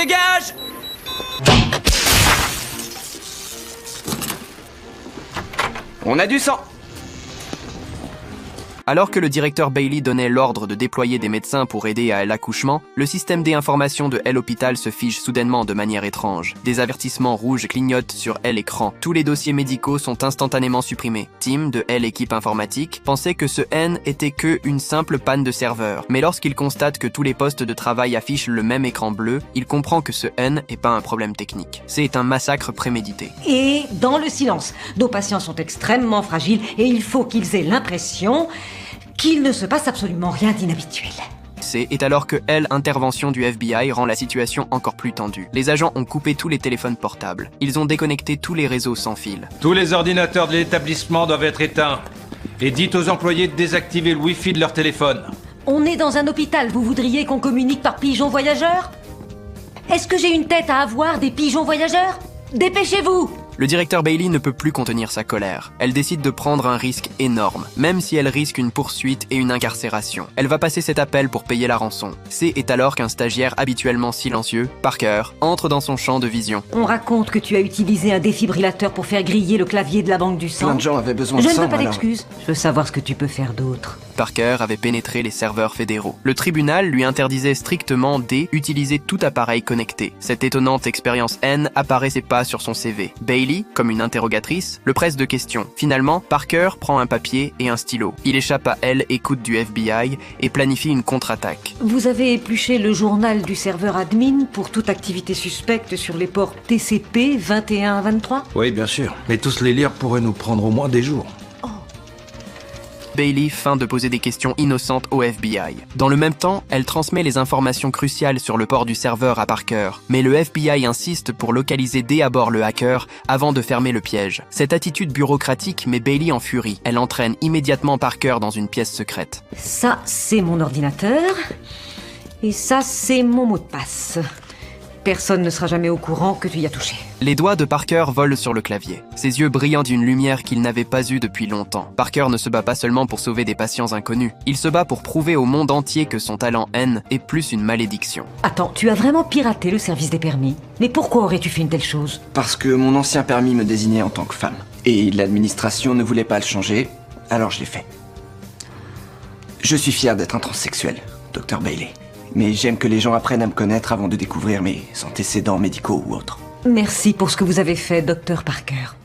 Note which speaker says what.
Speaker 1: dégage! On a du sang!
Speaker 2: Alors que le directeur Bailey donnait l'ordre de déployer des médecins pour aider à l'accouchement, le système d'information de l'hôpital se fige soudainement de manière étrange. Des avertissements rouges clignotent sur l'écran. Tous les dossiers médicaux sont instantanément supprimés. Tim, de l'équipe informatique, pensait que ce N était que une simple panne de serveur. Mais lorsqu'il constate que tous les postes de travail affichent le même écran bleu, il comprend que ce N n'est pas un problème technique. C'est un massacre prémédité.
Speaker 3: Et dans le silence, nos patients sont extrêmement fragiles et il faut qu'ils aient l'impression qu'il ne se passe absolument rien d'inhabituel.
Speaker 2: Est alors que l'intervention du FBI rend la situation encore plus tendue. Les agents ont coupé tous les téléphones portables. Ils ont déconnecté tous les réseaux sans fil.
Speaker 4: Tous les ordinateurs de l'établissement doivent être éteints. Et dites aux employés de désactiver le Wi-Fi de leur téléphone.
Speaker 3: On est dans un hôpital, vous voudriez qu'on communique par pigeon voyageur? Est-ce que j'ai une tête à avoir des pigeons voyageurs? Dépêchez-vous!
Speaker 2: Le directeur Bailey ne peut plus contenir sa colère. Elle décide de prendre un risque énorme, même si elle risque une poursuite et une incarcération. Elle va passer cet appel pour payer la rançon. C'est alors qu'un stagiaire habituellement silencieux, Parker, entre dans son champ de vision.
Speaker 3: On raconte que tu as utilisé un défibrillateur pour faire griller le clavier de la banque du sang.
Speaker 1: Plein de gens avaient besoin de
Speaker 3: Je
Speaker 1: sang,
Speaker 3: ne veux pas
Speaker 1: alors.
Speaker 3: d'excuses. Je veux savoir ce que tu peux faire d'autre.
Speaker 2: Parker avait pénétré les serveurs fédéraux. Le tribunal lui interdisait strictement d'utiliser tout appareil connecté. Cette étonnante expérience N apparaissait pas sur son CV. Bailey, comme une interrogatrice, le presse de questions. Finalement, Parker prend un papier et un stylo. Il échappe à écoute du FBI et planifie une contre-attaque.
Speaker 3: Vous avez épluché le journal du serveur admin pour toute activité suspecte sur les ports TCP 21 à 23?
Speaker 4: Oui, bien sûr. Mais tous les lire pourrait nous prendre au moins des jours.
Speaker 2: Bailey feint de poser des questions innocentes au FBI. Dans le même temps, elle transmet les informations cruciales sur le port du serveur à Parker. Mais le FBI insiste pour localiser dès à bord le hacker avant de fermer le piège. Cette attitude bureaucratique met Bailey en furie. Elle entraîne immédiatement Parker dans une pièce secrète.
Speaker 3: Ça, c'est mon ordinateur. Et ça, c'est mon mot de passe. Personne ne sera jamais au courant que tu y as touché.
Speaker 2: Les doigts de Parker volent sur le clavier, ses yeux brillant d'une lumière qu'il n'avait pas eue depuis longtemps. Parker ne se bat pas seulement pour sauver des patients inconnus, il se bat pour prouver au monde entier que son talent N est plus une malédiction.
Speaker 3: Attends, tu as vraiment piraté le service des permis? Mais pourquoi aurais-tu fait une telle chose?
Speaker 1: Parce que mon ancien permis me désignait en tant que femme. Et l'administration ne voulait pas le changer, alors je l'ai fait. Je suis fier d'être un transsexuel, Dr Bailey. Mais j'aime que les gens apprennent à me connaître avant de découvrir mes antécédents médicaux ou autres.
Speaker 3: Merci pour ce que vous avez fait, Dr Parker.